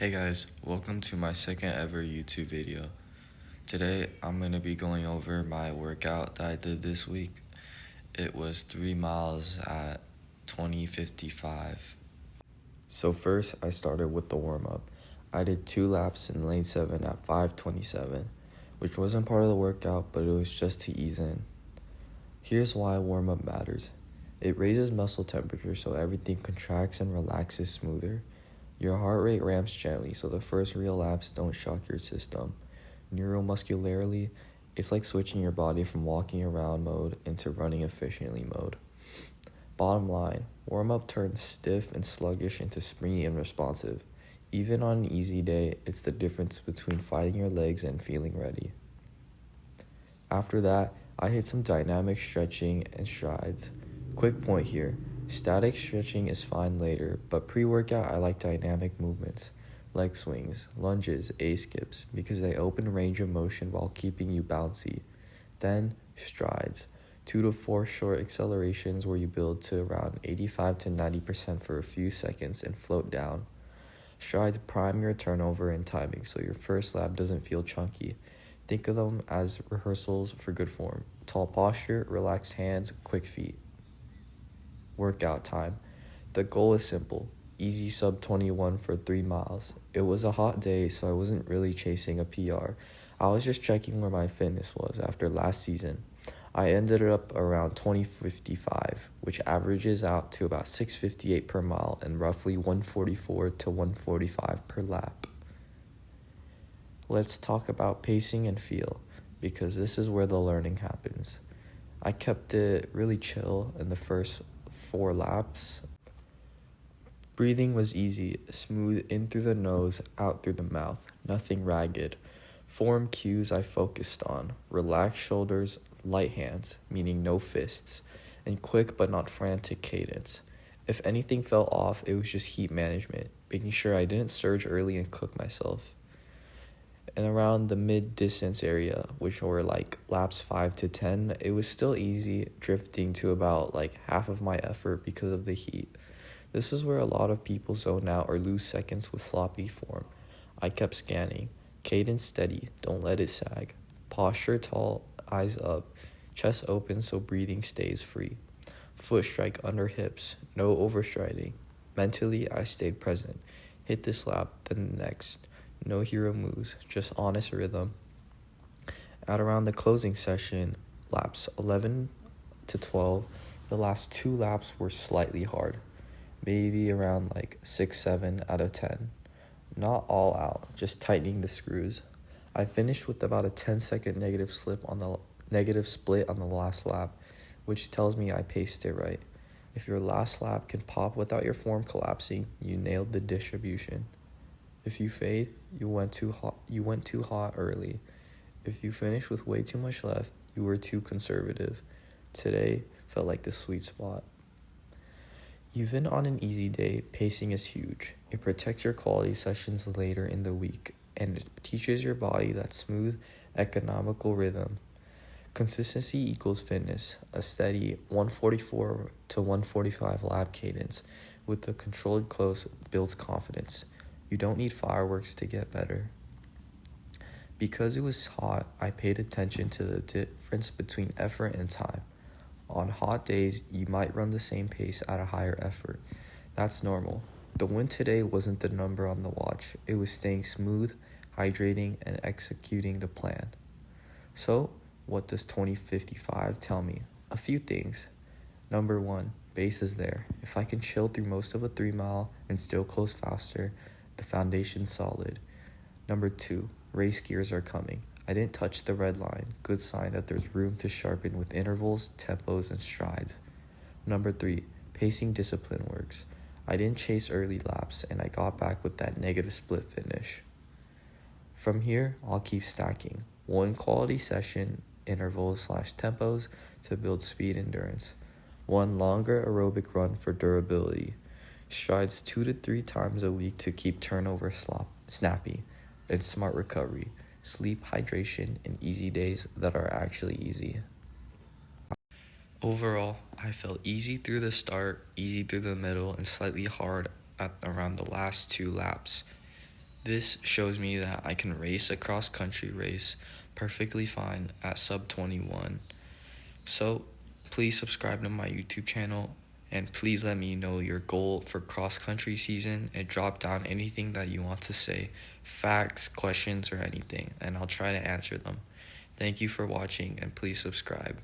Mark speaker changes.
Speaker 1: Hey guys, welcome to my second ever YouTube video. Today I'm going to be going over my workout that I did this week. It was 3 miles at 20:55. So first I started with the warm-up. I did 2 laps in lane 7 at 5:27, which wasn't part of the workout, but it was just to ease in. Here's why warm-up matters. It raises muscle temperature so everything contracts and relaxes smoother. Your heart rate ramps gently so the first real laps don't shock your system. Neuromuscularly, it's like switching your body from walking around mode into running efficiently mode. Bottom line, warm-up turns stiff and sluggish into springy and responsive. Even on an easy day, it's the difference between fighting your legs and feeling ready. After that, I hit some dynamic stretching and strides. Quick point here, static stretching is fine later, but pre-workout I like dynamic movements, leg swings, lunges, A-skips, because they open range of motion while keeping you bouncy. Then, strides, 2 to 4 short accelerations where you build to around 85 to 90% for a few seconds and float down. Strides prime your turnover and timing so your first lap doesn't feel chunky. Think of them as rehearsals for good form. Tall posture, relaxed hands, quick feet. Workout time. The goal is simple. Easy sub 21 for 3 miles. It was a hot day, so I wasn't really chasing a PR. I was just checking where my fitness was after last season. I ended up around 20:55, which averages out to about 6:58 per mile and roughly 1:44 to 1:45 per lap. Let's talk about pacing and feel, because this is where the learning happens. I kept it really chill in the first 4 laps. Breathing was easy, smooth in through the nose, out through the mouth, nothing ragged. Form cues I focused on: relaxed shoulders, light hands, meaning no fists, and quick but not frantic cadence. If anything fell off, it was just heat management, making sure I didn't surge early and cook myself. And around the mid-distance area, which were like laps 5 to 10, it was still easy, drifting to about like half of my effort because of the heat. This is where a lot of people zone out or lose seconds with floppy form. I kept scanning. Cadence steady, don't let it sag. Posture tall, eyes up, chest open so breathing stays free. Foot strike under hips, no overstriding. Mentally, I stayed present. Hit this lap, then the next. No hero moves, just honest rhythm. At around the closing session, laps 11 to 12, the last 2 laps were slightly hard. Maybe around like 6-7 out of 10. Not all out, just tightening the screws. I finished with about a 10-second negative split on the last lap, which tells me I paced it right. If your last lap can pop without your form collapsing, you nailed the distribution. If you fade, you went too hot early. If you finished with way too much left, you were too conservative. Today felt like the sweet spot. Even on an easy day, pacing is huge. It protects your quality sessions later in the week, and it teaches your body that smooth, economical rhythm. Consistency equals fitness. A steady 144 to 145 lap cadence with a controlled close builds confidence. You don't need fireworks to get better. Because it was hot, I paid attention to the difference between effort and time. On hot days, you might run the same pace at a higher effort. That's normal. The win today wasn't the number on the watch. It was staying smooth, hydrating, and executing the plan. So, what does 20:55 tell me? A few things. Number 1, base is there. If I can chill through most of a 3 mile and still close faster, the foundation's solid. Number 2, race gears are coming. I didn't touch the red line. Good sign that there's room to sharpen with intervals, tempos, and strides. Number 3, pacing discipline works. I didn't chase early laps, and I got back with that negative split finish. From here, I'll keep stacking. 1 quality session, intervals/tempos to build speed endurance. 1 longer aerobic run for durability. Strides 2 to 3 times a week to keep turnover snappy, and smart recovery, sleep, hydration, and easy days that are actually easy. Overall, I felt easy through the start, easy through the middle, and slightly hard at around the last 2 laps. This shows me that I can race a cross country race perfectly fine at sub 21. So please subscribe to my YouTube channel and please let me know your goal for cross country season and drop down anything that you want to say, facts, questions, or anything, and I'll try to answer them. Thank you for watching and please subscribe.